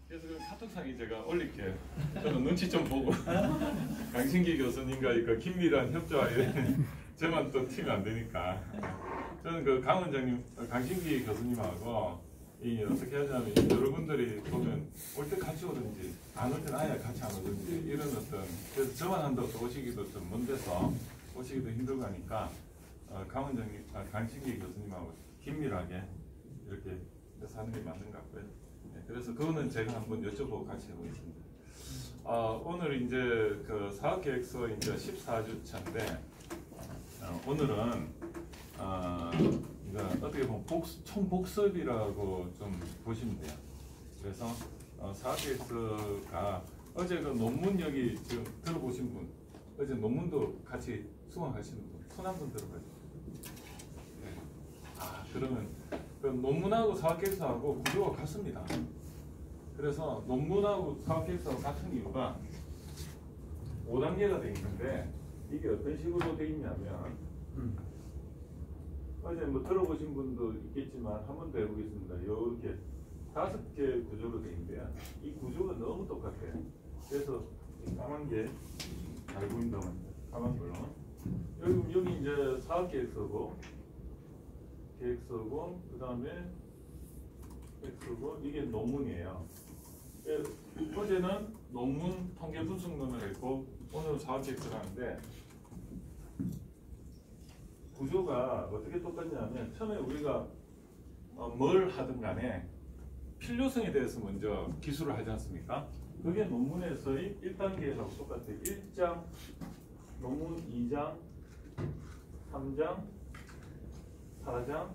그래서 그 카톡상에 제가 올릴게요. 저는 눈치 좀 보고 강신기 교수님과 그 긴밀한 협조하에 저만 또 튀면 안 되니까. 저는 그 강 원장님, 강신기 교수님하고 이 어떻게 하냐면 여러분들이 보면 올 때 같이 오든지 안 올 때는 아예 같이 안 오든지 이런 어떤, 그래서 저만 한다고 또 오시기도 좀 먼데서 오시기도 힘들고 하니까 강 원장님, 강신기 교수님하고 긴밀하게 이렇게 해서 하는 게 맞는 것 같고요. 네, 그래서 그거는 제가 한번 여쭤보고 같이 해보겠습니다. 오늘 이제 그 사업계획서 이제 14주차인데 오늘은 그러니까 어떻게 보면 총복습이라고 좀 보시면 돼요. 그래서 사업계획서가 어제 그 논문 여기 지금 들어보신 분, 어제 논문도 같이 수강하시는 분, 손 한 번 들어봐주세요. 네. 그러면 그 논문하고 사업계획서하고 구조가 같습니다. 그래서 논문하고 사업계획서가 같은 이유가 5단계가 되어 있는데 이게 어떤 식으로 되어 있냐면 어제 뭐 들어보신 분도 있겠지만 한 번 더 해보겠습니다. 이렇게 5개 구조로 되어 있는데요. 이 구조가 너무 똑같아요. 그래서 이 까만 게 잘 보인다고 합니다. 까만 걸로. 여기 이제 사업계획서고, 계획서고, 그 다음에 계획서고, 이게 논문이에요. 어제는 논문 통계 분석론을 했고, 오늘은 사업계획서를 하는데, 구조가 어떻게 똑같냐면 처음에 우리가 뭘 하든 간에 필요성에 대해서 먼저 기술을 하지 않습니까? 그게 논문에서의 1단계하고 똑같아요. 1장, 논문 2장, 3장, 4장,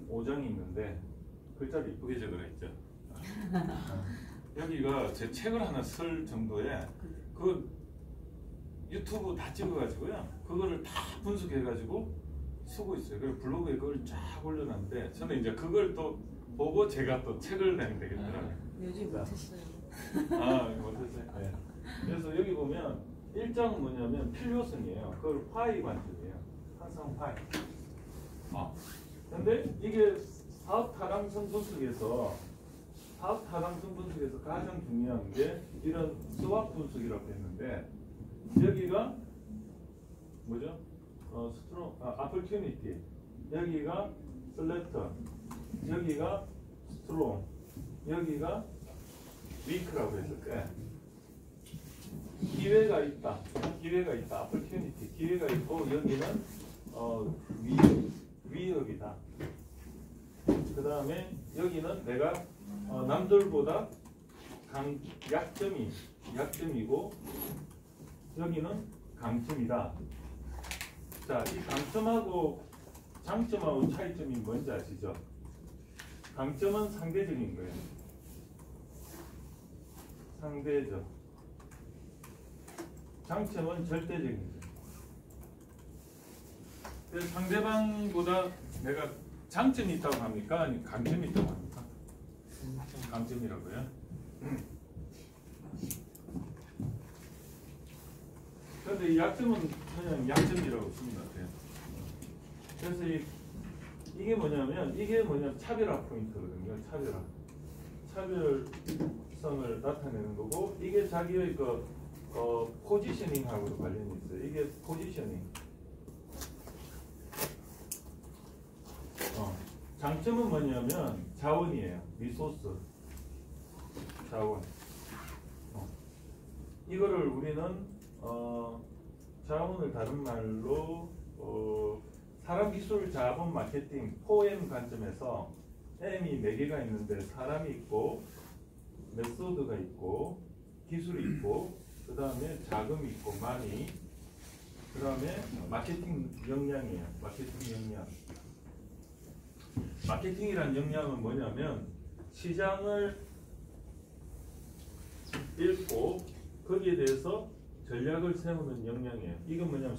5장이 있는데 글자를 이쁘게 적어놨죠. 여기가 제 책을 하나 쓸 정도의 그 유튜브 다 찍어가지고요. 그거를 다 분석해가지고 쓰고 있어요. 그리고 블로그에 그걸 쫙 올려놨는데 저는 이제 그걸 또 보고 제가 또 책을 내면 되겠더라고요. 요즘 못했어요. 못했어요. 네. 그래서 여기 보면 1장은 뭐냐면 필요성이에요. 그걸 파이 관점이에요. 항상 파이. 근데 이게 사업 타당성 분석에서 가장 중요한 게 이런 스왑 분석이라고 했는데 여기가 뭐죠? opportunity. 여기가 selector. 여기가 strong. 여기가 weak라고 했을 때 기회가 있다. opportunity. 기회가 있고 여기는 위협이다. 그 다음에 여기는 내가 남들보다 약점이고 여기는 강점이다. 자, 이 강점하고 장점하고 차이점이 뭔지 아시죠? 강점은 상대적인 거예요. 상대적. 장점은 절대적인 거예요. 그래서 상대방보다 내가 장점이 있다고 합니까? 아니면 강점이 있다고 합니까? 강점이라고요? 그런데 이 약점은 그냥 약점이라고 쓰는 것 같아요. 그래서 이게 뭐냐면 차별화 포인트거든요. 차별성을 나타내는 거고 이게 자기의 포지셔닝하고도 관련이 있어요. 이게 포지셔닝. 장점은 뭐냐면 자원이에요. 리소스. 자원. 이거를 우리는 자원을 다른 말로 사람 기술 자본 마케팅 4M 관점에서 M이 4개가 있는데 사람이 있고 메소드가 있고 기술이 있고 그 다음에 자금이 있고 마니 그 다음에 마케팅 역량이에요. 마케팅이란 역량은 뭐냐면 시장을 읽고 거기에 대해서 전략을 세우는 역량이에요. 이건 뭐냐면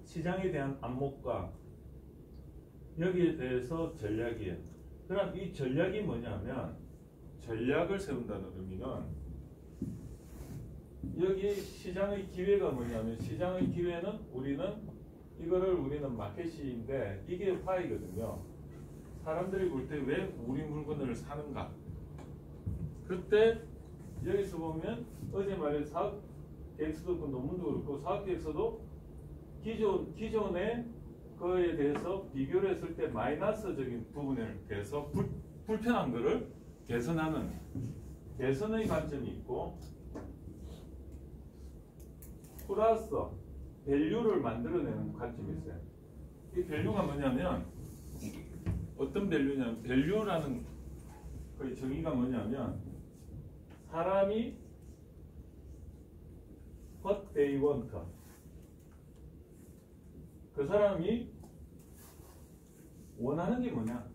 시장에 대한 안목과 여기에 대해서 전략이에요. 그럼 이 전략이 뭐냐면 전략을 세운다는 의미는 여기 시장의 기회가 뭐냐면 시장의 기회는 우리는 마켓인데 이게 파이거든요. 사람들이 볼 때 왜 우리 물건을 사는가? 그때 여기서 보면 어제 말한 사업 계획서도 그렇고 논문도 그렇고 사업 계획서도 기존의 거에 대해서 비교를 했을 때 마이너스적인 부분에 대해서 불편한 거를 개선하는 개선의 관점이 있고 플러스 밸류를 만들어내는 관점이 있어요. 이 밸류가 뭐냐면 어떤 밸류냐면 밸류라는 그 정의가 뭐냐면 사람이 what they want 그 사람이 원하는 게 뭐냐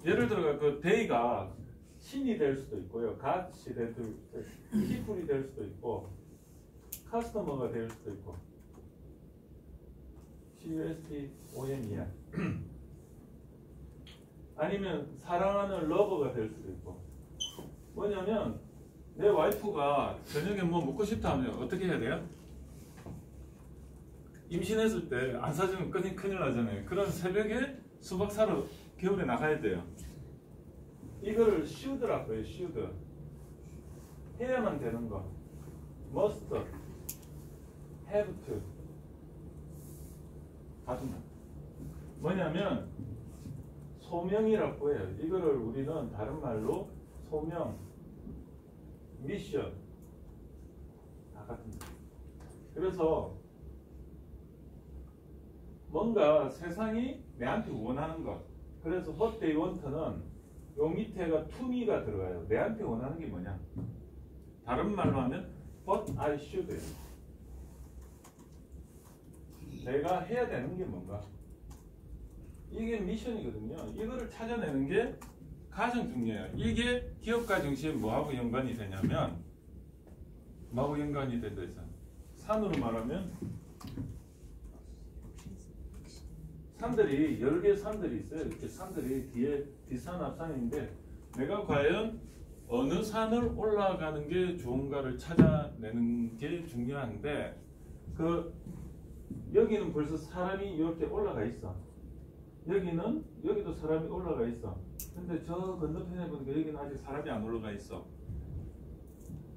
예를 들어 그 they가 신이 될 수도 있고요 gat이 될 수도 있고 people이 될 수도 있고 customer가 될 수도 있고 CUSTOM이야 아니면 사랑하는 러버가 될 수도 있고 뭐냐면 내 와이프가 저녁에 뭐 먹고 싶다 하면 어떻게 해야 돼요? 임신했을 때 안 사주면 큰일 나잖아요. 그럼 새벽에 수박 사러 겨울에 나가야 돼요. 이걸 should라고 해요. should 해야만 되는 거 must have to 같은 말 뭐냐면 소명이라고 해요. 이거를 우리는 다른 말로 소명, 미션 다 같은 말. 그래서 뭔가 세상이 내한테 원하는 것. 그래서 what they want는 요 밑에가 to me가 들어가요. 내한테 원하는 게 뭐냐? 다른 말로 하면 what I should. 내가 해야 되는 게 뭔가? 이게 미션이거든요. 이거를 찾아내는 게 가장 중요해요. 이게 기업가 정신 뭐하고 연관이 되냐면 뭐하고 연관이 된다 해서 산으로 말하면 산들이 여러 개의 산들이 있어요. 이렇게 산들이 뒤에 뒷산 앞산인데 내가 과연 어느 산을 올라가는 게 좋은가를 찾아내는 게 중요한데 그 여기는 벌써 사람이 이렇게 올라가 있어. 여기도 사람이 올라가 있어. 근데 저 건너편에 보니까 여기는 아직 사람이 안 올라가 있어.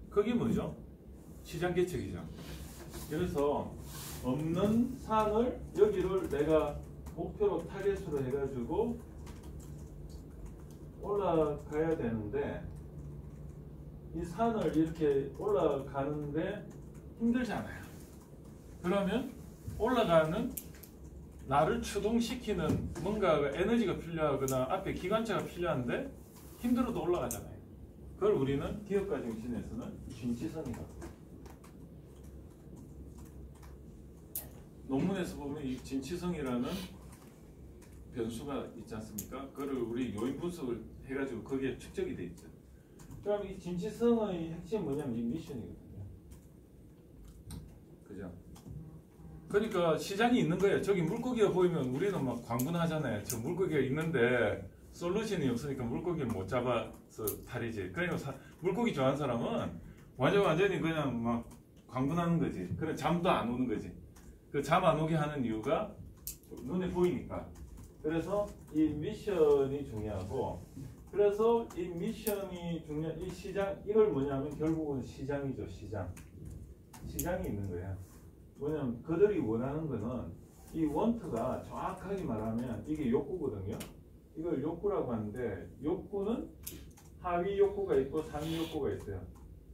그게 뭐죠? 시장 개척이죠. 그래서 없는 산을 여기를 내가 목표로 타겟으로 해가지고 올라가야 되는데 이 산을 이렇게 올라가는데 힘들잖아요. 그러면 올라가는 나를 추동시키는 뭔가 에너지가 필요하거나 앞에 기관차가 필요한데 힘들어도 올라가잖아요. 그걸 우리는 기업가 정신에서는 진취성이라고. 논문에서 보면 이 진취성이라는 변수가 있지 않습니까? 그거를 우리 요인 분석을 해가지고 거기에 축적이 돼 있죠. 그럼 이 진취성의 핵심 뭐냐면 이 미션이거든요. 그죠? 그러니까 시장이 있는 거예요. 저기 물고기가 보이면 우리는 막 광분하잖아요. 저 물고기가 있는데 솔루션이 없으니까 물고기를 못 잡아서 탈이지. 그러니까 물고기 좋아하는 사람은 완전히 그냥 막 광분하는 거지. 그래 잠도 안 오는 거지. 그 잠 안 오게 하는 이유가 눈에 보이니까. 그래서 이 미션이 중요하고, 그래서 이 미션이 중요한 이 시장, 이걸 뭐냐면 결국은 시장이죠. 시장이 있는 거야. 뭐냐면 그들이 원하는 거는 이 want가 정확하게 말하면 이게 욕구거든요. 이걸 욕구라고 하는데 욕구는 하위 욕구가 있고 상위 욕구가 있어요.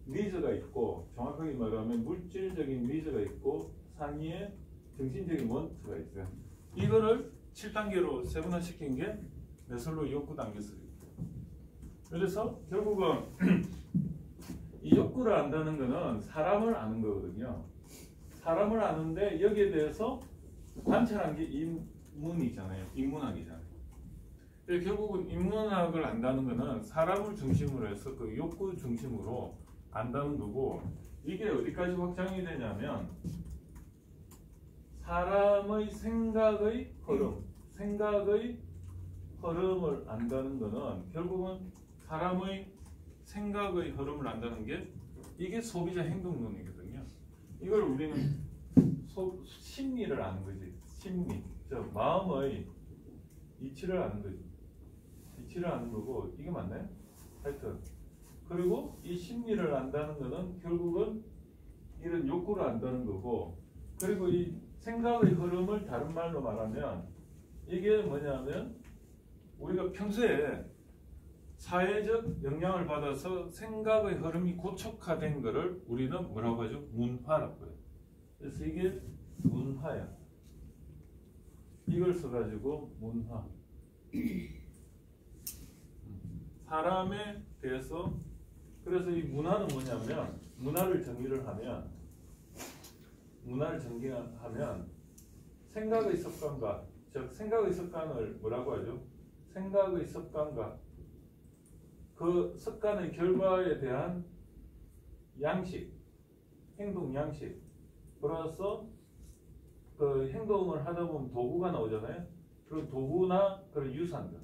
니즈가 있고 정확하게 말하면 물질적인 니즈가 있고 상위에 정신적인 want가 있어요. 이거를 7단계로 세분화시킨 게 매슬로우 욕구 단계설이에요. 그래서 결국은 이 욕구를 안다는 거는 사람을 아는 거거든요. 사람을 아는데 여기에 대해서 관찰한 게 인문이잖아요. 인문학이잖아요. 결국은 인문학을 안다는 거는 사람을 중심으로 해서 그 욕구 중심으로 안다는 거고, 이게 어디까지 확장이 되냐면 사람의 생각의 흐름을 안다는 거는 결국은 사람의 생각의 흐름을 안다는 게 이게 소비자 행동론이거든요. 이걸 우리는 심리를 아는 거지. 심리, 저 마음의 이치를 아는 거지. 이치를 아는 거고 이게 맞나요? 하여튼 그리고 이 심리를 안다는 거는 결국은 이런 욕구를 안다는 거고 그리고 이 생각의 흐름을 다른 말로 말하면 이게 뭐냐면 우리가 평소에 사회적 영향을 받아서 생각의 흐름이 고촉화된 거를 우리는 뭐라고 하죠? 문화라고 해요. 그래서 이게 문화야. 이걸 써가지고 문화. 사람에 대해서 그래서 이 문화는 뭐냐면 문화를 정의를 하면 생각의 습관과 즉 생각의 습관을 뭐라고 하죠? 생각의 습관과 그 습관의 결과에 대한 양식, 행동 양식 플러스 그 행동을 하다 보면 도구가 나오잖아요. 그런 도구나 그런 유산들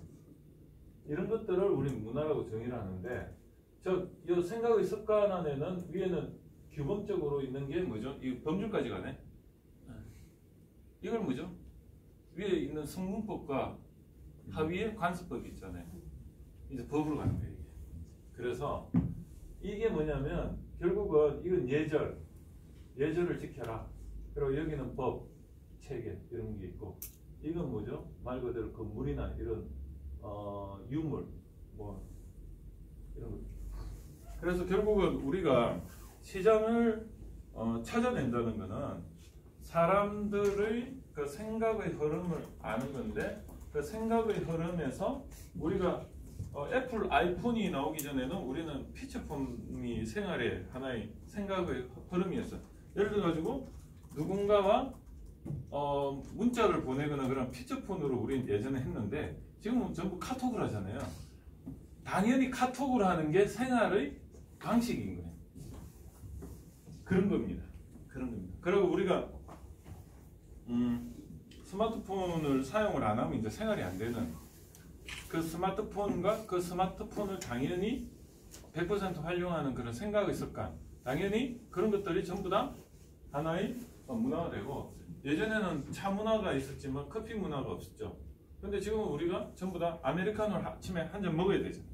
이런 것들을 우리는 문화라고 정의를 하는데 이 생각의 습관 안에는 위에는 규범적으로 있는 게 뭐죠? 이 범주까지 가네. 이걸 뭐죠? 위에 있는 성문법과 하위에 관습법이 있잖아요. 이제 법으로 가는 거예요. 이게. 그래서 이게 뭐냐면 결국은 이건 예절을 지켜라. 그리고 여기는 법, 체계 이런 게 있고 이건 뭐죠? 말 그대로 그 물이나 이런 유물 뭐 이런 거. 그래서 결국은 우리가 시장을 찾아낸다는 것은 사람들의 그 생각의 흐름을 아는 건데 그 생각의 흐름에서 우리가 애플 아이폰이 나오기 전에는 우리는 피처폰이 생활의 하나의 생각의 흐름이었어요. 예를 들어 가지고 누군가와 문자를 보내거나 그런 피처폰으로 우리는 예전에 했는데 지금은 전부 카톡을 하잖아요. 당연히 카톡을 하는 게 생활의 방식인 거예요. 그런 겁니다. 그리고 우리가 스마트폰을 사용을 안 하면 이제 생활이 안 되는 그 스마트폰과 그 스마트폰을 당연히 100% 활용하는 그런 생각의 습관 당연히 그런 것들이 전부 다 하나의 문화가 되고 예전에는 차 문화가 있었지만 커피 문화가 없었죠. 근데 지금은 우리가 전부 다 아메리카노를 아침에 한 잔 먹어야 되잖아요.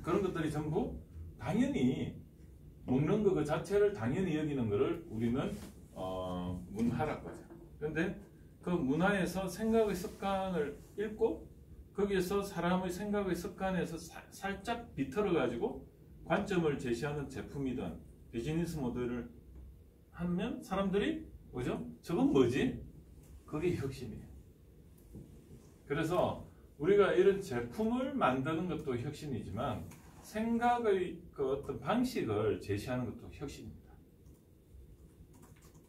그런 것들이 전부 당연히 먹는 거 그 자체를 당연히 여기는 것을 우리는 문화라고 하죠. 그런데 그 문화에서 생각의 습관을 읽고 거기에서 사람의 생각의 습관에서 살짝 비틀어 가지고 관점을 제시하는 제품이든 비즈니스 모델을 하면 사람들이 뭐죠? 저건 뭐지? 그게 혁신이에요. 그래서 우리가 이런 제품을 만드는 것도 혁신이지만 생각의 그 어떤 방식을 제시하는 것도 혁신입니다.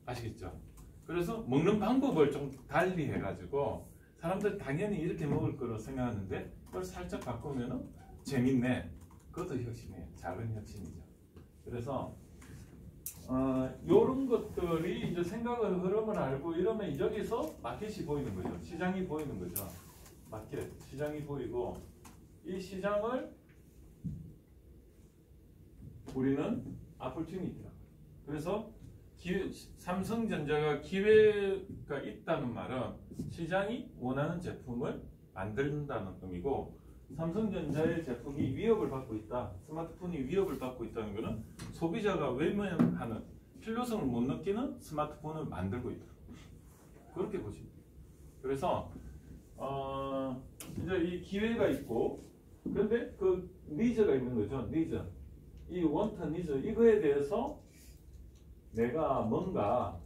아시겠죠? 그래서 먹는 방법을 좀 달리 해가지고 사람들 당연히 이렇게 먹을 거로 생각하는데 그걸 살짝 바꾸면은 재밌네. 그것도 혁신이에요. 작은 혁신이죠. 그래서 이런 것들이 이제 생각의 흐름을 알고 이러면 여기서 마켓이 보이는 거죠. 시장이 보이는 거죠. 마켓, 시장이 보이고 이 시장을 우리는 opportunity라고. 그래서 삼성전자가 기회가 있다는 말은 시장이 원하는 제품을 만든다는 의미고 삼성전자의 제품이 위협을 받고 있다. 스마트폰이 위협을 받고 있다는 것은 소비자가 외면하는 필요성을 못 느끼는 스마트폰을 만들고 있다. 그렇게 보시면 돼요. 그래서 이제 이 기회가 있고 그런데 그 니즈가 있는 거죠. 니즈. 이 원트 니즈 이거에 대해서 내가 뭔가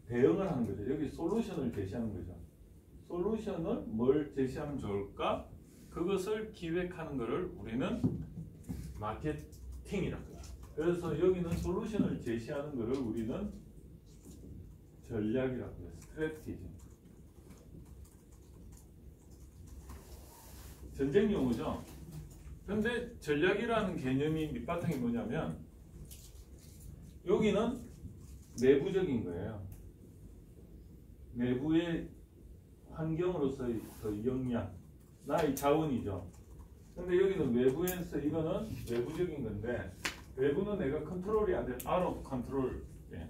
대응을 하는 거죠. 여기 솔루션을 제시하는 거죠. 솔루션을 뭘 제시하면 좋을까? 그것을 기획하는 것을 우리는 마케팅이라고 해요. 그래서 여기는 솔루션을 제시하는 것을 우리는 전략이라고 해요. 스트래티지. 전쟁 용어죠. 근데 전략이라는 개념이 밑바탕이 뭐냐면 여기는 내부적인 거예요. 내부의 환경으로서의 역량, 나의 자원이죠. 근데 여기는 외부에서 이거는 외부적인 건데 외부는 내가 컨트롤이 안 돼. out of control. 예.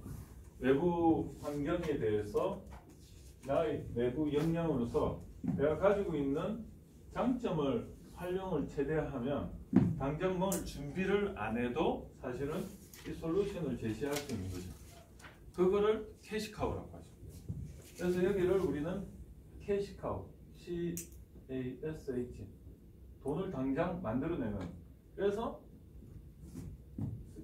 외부 환경에 대해서 나의 내부 역량으로서 내가 가지고 있는 장점을 활용을 최대화하면 당장 뭘 준비를 안 해도 사실은 이 솔루션을 제시할 수 있는 거죠. 그거를 캐시카우라고 하죠. 그래서 여기를 우리는 캐시카우, CASH, 돈을 당장 만들어내는. 그래서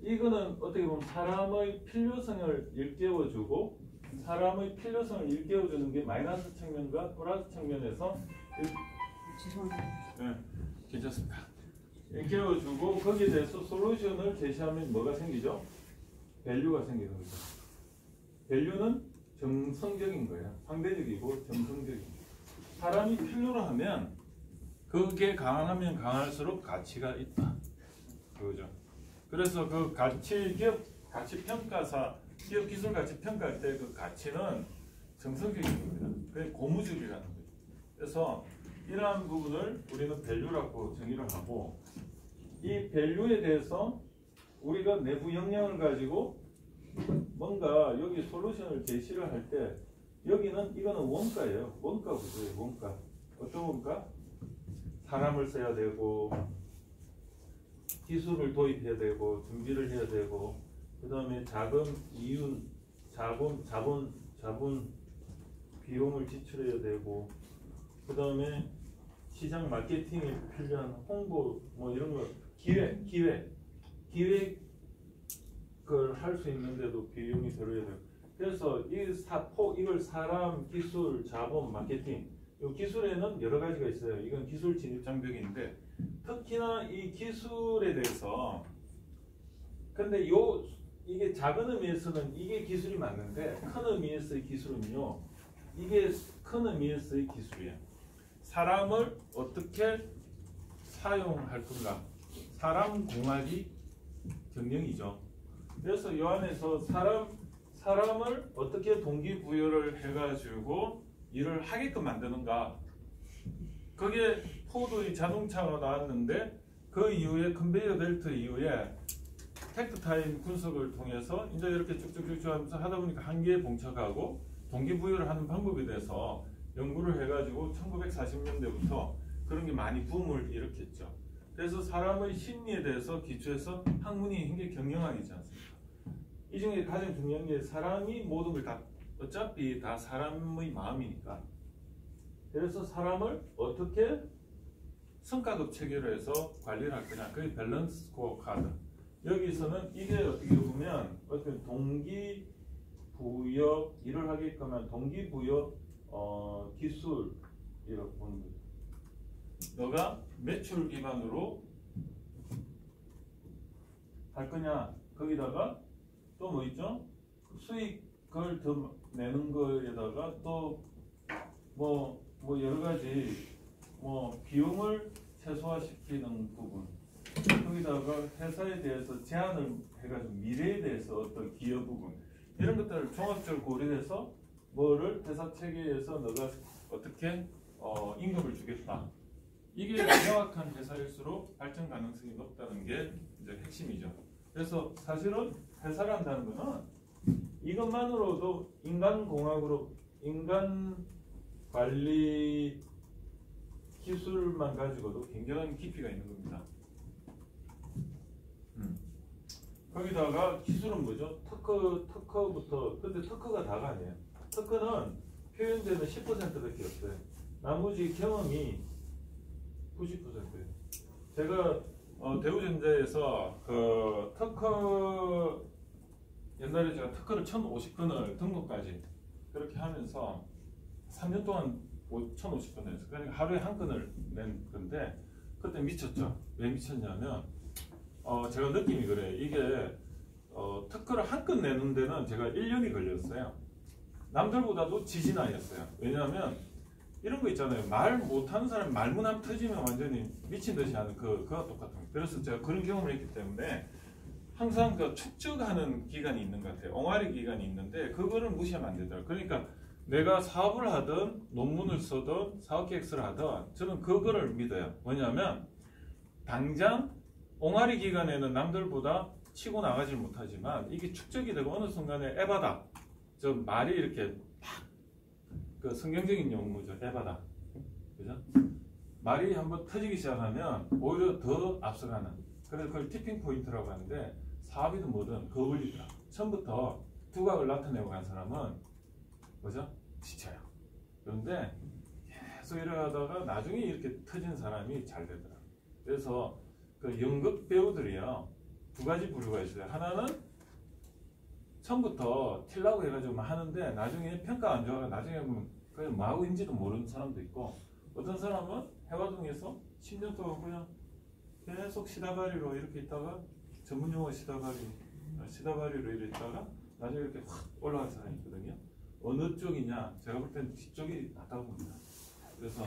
이거는 어떻게 보면 사람의 필요성을 일깨워주고, 사람의 필요성을 일깨워주는 게 마이너스 측면과 플러스 측면에서 죄송합니다. 네, 괜찮습니다. 일깨워주고 거기에 대해서 솔루션을 제시하면 뭐가 생기죠? 밸류가 생기는 거죠. 밸류는 정성적인 거예요. 상대적이고 정성적인. 사람이 필요로 하면 그게 강하면 강할수록 가치가 있다. 그거죠. 그래서 그 가치, 기업 가치 평가사, 기업 기술 가치 평가할 때 그 가치는 정성적인 겁니다. 그게 고무줄이라는 거죠. 그래서 이러한 부분을 우리는 밸류라고 정의를 하고, 이 밸류에 대해서 우리가 내부 역량을 가지고 뭔가 여기 솔루션을 제시를 할 때, 여기는 이거는 원가예요. 원가 구조예요. 원가. 어떤 원가? 사람을 써야 되고, 기술을 도입해야 되고, 준비를 해야 되고, 그 다음에 자금, 이윤, 자본, 비용을 지출해야 되고, 그 다음에 시장 마케팅에 필요한 홍보, 뭐 이런 거, 기획을 할 수 있는데도 비용이 들어야 되고. 그래서 이걸 사람, 기술, 자본, 마케팅, 이 기술에는 여러 가지가 있어요. 이건 기술 진입 장벽인데, 특히나 이 기술에 대해서, 근데 이게 작은 의미에서는 이게 기술이 맞는데, 큰 의미에서의 기술은요, 이게 큰 의미에서의 기술이에요. 사람을 어떻게 사용할 건가? 사람 공학이 경영이죠. 그래서 이 안에서 사람을 어떻게 동기부여를 해가지고 일을 하게끔 만드는가? 그게 포드의 자동차가 나왔는데, 그 이후에 컨베이어 벨트 이후에 텍트 타임 분석을 통해서 이제 이렇게 쭉쭉쭉 하면서 하다 보니까 한계에 봉착하고 동기부여를 하는 방법에 대해서 연구를 해가지고 1940년대부터 그런 게 많이 붐을 일으켰죠. 그래서 사람의 심리에 대해서 기초해서 학문이 굉장히 경영학이지 않습니까? 이 중에 가장 중요한 게 사람이 모든 걸 다 어차피 다 사람의 마음이니까. 그래서 사람을 어떻게 성과급 체계로 해서 관리를 할 거냐. 그게 밸런스 스코어 카드. 여기서는 이게 어떻게 보면 어떤 동기부여 일을 하게끔 한 동기부여 기술이라고 보는 거죠. 너가 매출 기반으로 할 거냐. 거기다가 또 뭐 있죠? 수익을 더 내는 거에다가 또 뭐 여러 가지 비용을 최소화시키는 부분. 거기다가 회사에 대해서 제안을 해가지고 미래에 대해서 어떤 기여 부분, 이런 것들을 종합적으로 고려해서 뭐를 회사 체계에서 너가 어떻게 임금을 주겠다. 이게 명확한 회사일수록 발전 가능성이 높다는 게 이제 핵심이죠. 그래서 사실은 회사란다는 거는 이것만으로도 인간공학으로 인간 관리 기술만 가지고도 굉장한 깊이가 있는 겁니다. 거기다가 기술은 뭐죠? 특허부터. 근데 특허가 다가 아니에요. 특허는 표현되는 10%밖에 없어요. 나머지 경험이 90%예요. 제가 대우전자에서 그 특허, 옛날에 제가 특허를 1050건을 등록까지 그렇게 하면서 3년 동안 1050건을 했어요. 그러니까 하루에 한 건을 낸 건데, 그때 미쳤죠. 왜 미쳤냐면 제가 느낌이 그래요. 이게 특허를 한 건 내는 데는 제가 1년이 걸렸어요. 남들보다도 지진아였어요. 왜냐하면 이런 거 있잖아요. 말 못하는 사람이 말문 한번 터지면 완전히 미친 듯이 하는 그거와 똑같은 거예요. 그래서 제가 그런 경험을 했기 때문에 항상 그 축적하는 기간이 있는 것 같아요. 옹알이 기간이 있는데 그거를 무시하면 안 되더라고요. 그러니까 내가 사업을 하든 논문을 쓰든 사업계획서를 하든 저는 그거를 믿어요. 뭐냐면 당장 옹알이 기간에는 남들보다 치고 나가질 못하지만 이게 축적이 되고 어느 순간에 에바다. 저 말이 이렇게 팍, 그 성경적인 용어죠. 에바다. 그죠? 말이 한번 터지기 시작하면 오히려 더 앞서가는, 그래서 그걸 티핑 포인트라고 하는데, 사업이든 뭐든 거울이더라. 처음부터 두각을 나타내고 간 사람은 뭐죠? 지쳐요. 그런데 계속 이러다가 나중에 이렇게 터진 사람이 잘 되더라. 그래서 그 연극 배우들이요, 두 가지 부류가 있어요. 하나는 처음부터 틸라고 해가지고 막 하는데 나중에 평가 안 좋아가 나중에 보면 그냥 뭐 하고 있는지도 모르는 사람도 있고, 어떤 사람은 해화동에서 10년 동안 그냥 계속 시다바리로 이렇게 있다가 전문용어 시다바리로 이렇게 있다가 나중에 이렇게 확 올라간 사람이 있거든요. 어느 쪽이냐? 제가 볼 때는 뒤쪽이 낫다고 봅니다. 그래서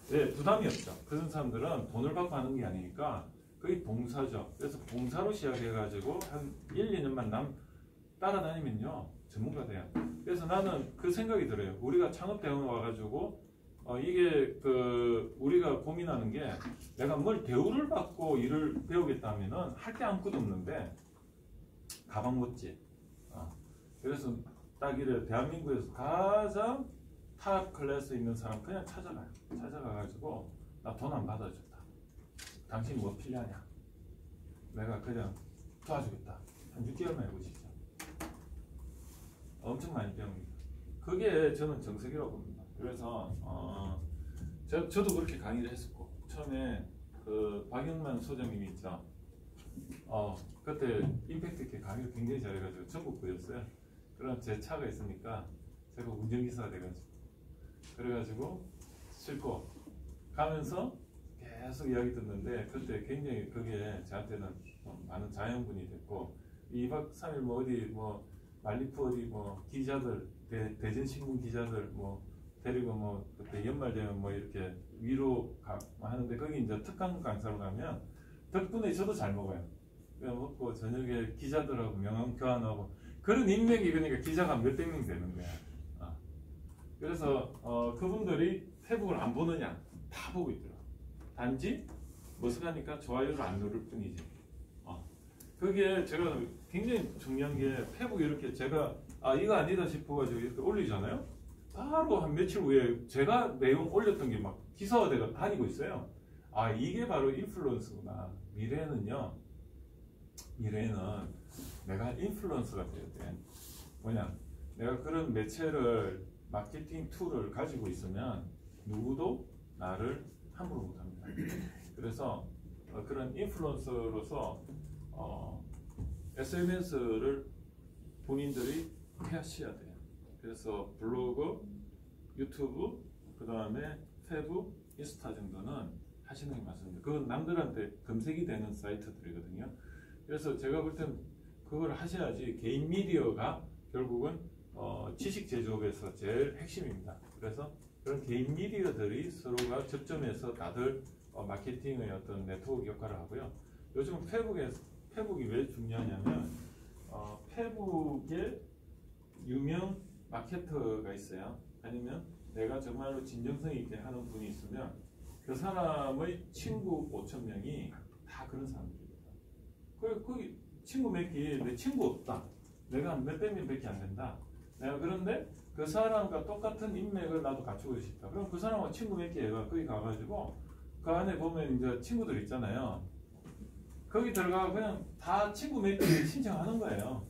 네, 부담이 없죠. 그런 사람들은 돈을 받고 하는 게 아니니까 거의 봉사죠. 그래서 봉사로 시작해가지고 한 1, 2년만 따라다니면요 전문가 돼요. 그래서 나는 그 생각이 들어요. 우리가 창업대학원 와가지고 이게 그 우리가 고민하는 게, 내가 뭘 대우를 받고 일을 배우겠다면은 할 게 아무것도 없는데 가방 못지. 그래서 딱 이래 대한민국에서 가장 탑 클래스 있는 사람 그냥 찾아가가지고 나 돈 안 받아줬다. 당신 뭐 필요하냐? 내가 그냥 도와주겠다. 한 6개월만 해보시죠. 엄청 많이 배웁니다. 그게 저는 정석이라고 봅니다. 그래서 저도 그렇게 강의를 했었고, 처음에 그 박영만 소장님이 있죠. 그때 임팩트 있게 강의를 굉장히 잘해가지고 전국구였어요. 그럼 제 차가 있으니까 제가 운전기사가 돼가지고, 그래가지고 싣고 가면서 계속 이야기 듣는데, 그때 굉장히 그게 저한테는 많은 자양분이 됐고, 2박 3일 뭐 어디 뭐 말리프 어디 뭐 기자들 대전신문 기자들 뭐 데리고 뭐 그때 연말 되면 뭐 이렇게 위로 하는데, 거기 이제 특강 강사로 가면 덕분에 저도 잘 먹어요. 그냥 먹고 저녁에 기자들하고 명함 교환하고, 그런 인맥이, 그러니까 기자가 몇백 명 되는 거야. 그래서 그분들이 페북을 안 보느냐? 다 보고 있더라고. 단지 머쓱하니까 좋아요를 안 누를 뿐이지. 그게 제가 굉장히 중요한 게, 페북 이렇게 제가 이거 아니다 싶어가지고 이렇게 올리잖아요. 바로 한 며칠 후에 제가 내용 올렸던 게 막 기사화돼가 다니고 있어요. 이게 바로 인플루언서구나. 미래는 내가 인플루언서가 돼야 돼. 뭐냐? 내가 그런 매체를, 마케팅 툴을 가지고 있으면 누구도 나를 함부로 못합니다. 그래서 그런 인플루언서로서 SNS를 본인들이 하셔야 돼요. 그래서 블로그, 유튜브, 그 다음에 페북, 인스타 정도는 하시는 게 맞습니다. 그건 남들한테 검색이 되는 사이트들이거든요. 그래서 제가 볼 땐 그걸 하셔야지. 개인 미디어가 결국은 지식 제조업에서 제일 핵심입니다. 그래서 그런 개인 미디어들이 서로가 접점해서 다들 마케팅의 어떤 네트워크 역할을 하고요. 요즘 페북이 왜 중요하냐면, 페북에 유명 마케터가 있어요. 아니면 내가 정말로 진정성 있게 하는 분이 있으면 그 사람의 친구 5,000명이 다 그런 사람들입니다. 거기 친구 맺기, 내 친구 없다. 내가 몇백 명밖에 안 된다. 내가 그런데 그 사람과 똑같은 인맥을 나도 갖추고 싶다. 그럼 그 사람과 친구 맺기 해가 거기 가가지고 그 안에 보면 이제 친구들 있잖아요. 거기 들어가 그냥 다 친구 맺기 신청하는 거예요.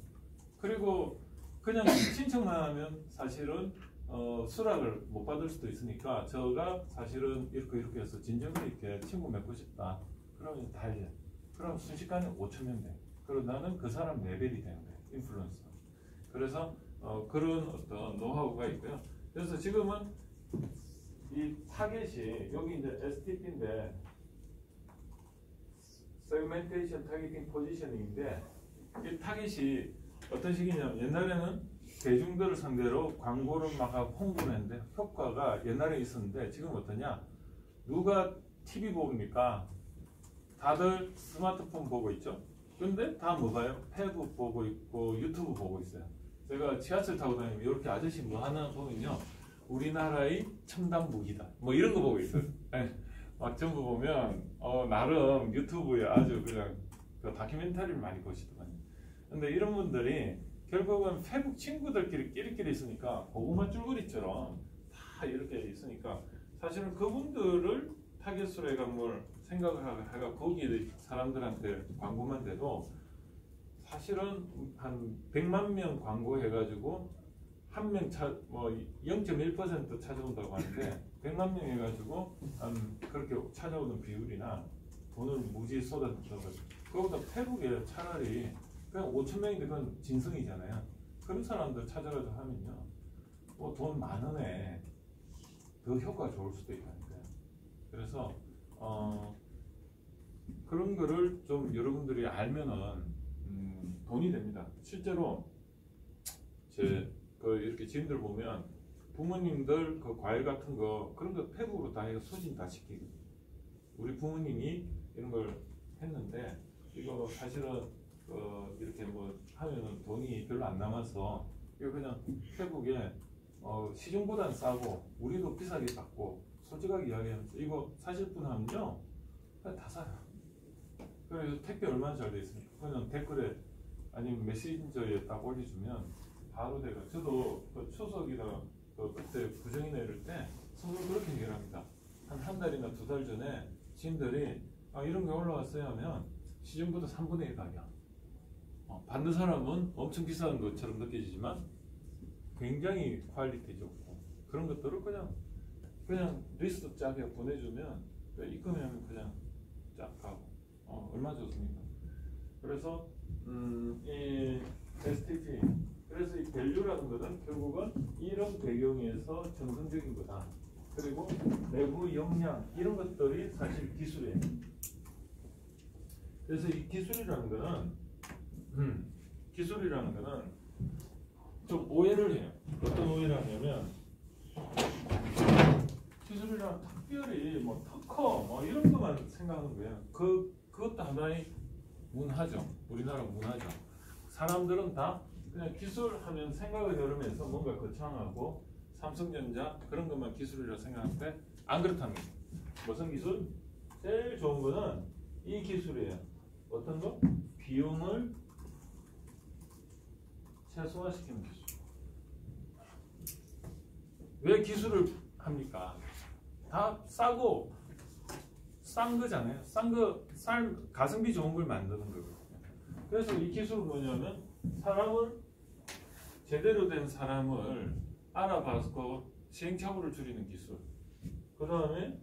그리고 그냥 신청만 하면 사실은 수락을 못 받을 수도 있으니까, 저가 사실은 이렇게 해서 진정성 있게 친구 맺고 싶다. 그러면 다 해. 그럼 순식간에 5,000명 돼. 그리고 나는 그 사람 레벨이 되는 거예요. 인플루언서. 그래서 그런 어떤 노하우가 있고요. 그래서 지금은 이 타겟이, 여기 이제 STP인데 세그멘테이션 타겟팅 포지셔닝인데, 이 타겟이 어떤 식이냐면, 옛날에는 대중들을 상대로 광고를 막 하고 홍보를 했는데 효과가 옛날에 있었는데, 지금 어떠냐? 누가 TV 봅니까? 다들 스마트폰 보고 있죠? 근데 다 뭐 봐요? 페북 보고 있고 유튜브 보고 있어요. 제가 지하철 타고 다니면 이렇게 아저씨 뭐 하나 보면요, 우리나라의 첨단 무기다 뭐 이런 거 보고 있어요. 막 전부 보면 나름 유튜브에 아주 그냥 그 다큐멘터리를 많이 보시더만요. 근데 이런 분들이 결국은 페북 친구들끼리 끼리끼리 있으니까 고구마 줄거리처럼 다 이렇게 있으니까 사실은 그분들을 타겟으로 해가 뭘 생각을 하가 거기에 사람들한테 광고만 돼도 사실은 한 100만 명 광고해가지고 한 명 뭐 0.1% 찾아온다고 하는데 100만 명 해가지고 그렇게 찾아오는 비율이나 돈을 무지 쏟아낸다고 그거보다 페북에 차라리 그냥 5천 명인데 그건 진성이잖아요. 그런 사람들 찾아가지고 하면요 뭐 돈 만 원에 더 효과가 좋을 수도 있다니까요. 그래서 그런 거를 좀 여러분들이 알면은 돈이 됩니다. 실제로 그 이렇게 지인들 보면 부모님들 그 과일 같은 거 그런 거 페북으로 다 해서 소진 다 시키거든요. 우리 부모님이 이런 걸 했는데 이거 사실은 이렇게 뭐 하면은 돈이 별로 안 남아서 이거 그냥 페북에 시중보다는 싸고 우리도 비싸게 받고 솔직하게 이야기하면서 이거 사실 분 하면요 그냥 다 사요. 그래서 택배 얼마나 잘 돼 있습니까? 그냥 댓글에 아니면 메신저에 딱 올려주면 바로 돼가. 저도 그 추석이나 그때 부정이나 이럴 때 서로 그렇게 해결합니다. 한 달이나 2달 전에 지인들이 이런 게 올라왔어요 하면 시중보다 3분의 1 가격. 받는 사람은 엄청 비싼 것처럼 느껴지지만 굉장히 퀄리티 좋고 그런 것들을 그냥 리스트 짜게 보내주면 입금하면 그냥 쫙 가고 얼마 좋습니까? 그래서 이 STP 그래서 이 밸류라는 것은 결국은 이런 배경에서 정성적인 거다. 그리고 내부 역량 이런 것들이 사실 기술이에요. 그래서 이 기술이라는 거는 좀 오해를 해요. 어떤 오해를 하냐면 기술이란 특별히 뭐 특허 뭐 이런 것만 생각하는 거예요. 그것도 하나의 문화죠. 우리나라 문화죠. 사람들은 다 그냥 기술하면 생각의 흐름에서 뭔가 거창하고 삼성전자 그런 것만 기술이라고 생각하는데 안 그렇답니다. 무슨 기술? 제일 좋은 거는 이 기술이에요. 어떤 거? 비용을 최소화시키는 기술. 왜 기술을 합니까? 다 싸고 싼 거잖아요. 가성비 좋은 걸 만드는 거거든요. 그래서 이 기술은 뭐냐면 제대로 된 사람을 알아봐서 시행착오를 줄이는 기술. 그 다음에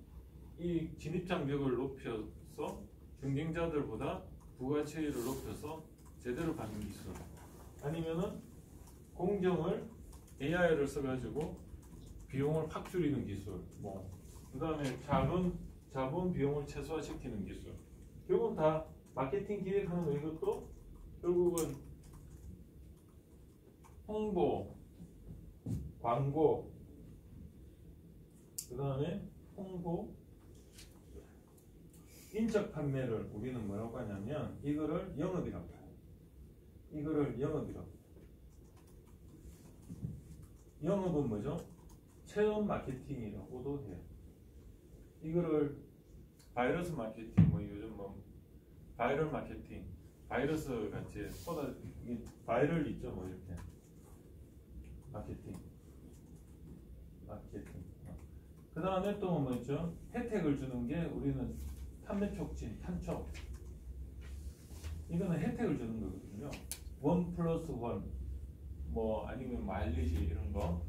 이 진입장벽을 높여서 경쟁자들보다 부가치를 높여서 제대로 받는 기술. 아니면은 공정을 AI를 써가지고 비용을 확 줄이는 기술. 그 다음에 자본 비용을 최소화시키는 기술. 결국은 다 마케팅 기획하는 거. 이것도 결국은 홍보, 광고, 그 다음에 홍보, 인적 판매를 우리는 뭐라고 하냐면 이거를 영업이라고 해요. 이거를 영업이라고. 영업은 뭐죠? 체험 마케팅이라고도 해요. 이거를 바이러스 마케팅, 요즘 바이럴 마케팅, 바이러스 같이 바이럴 있죠, 이렇게 마케팅. 그 다음에 또 뭐 있죠? 혜택을 주는 게 우리는 판매 촉진, 판촉. 이거는 혜택을 주는 거거든요. 1+1, 아니면 마일리지 이런 거.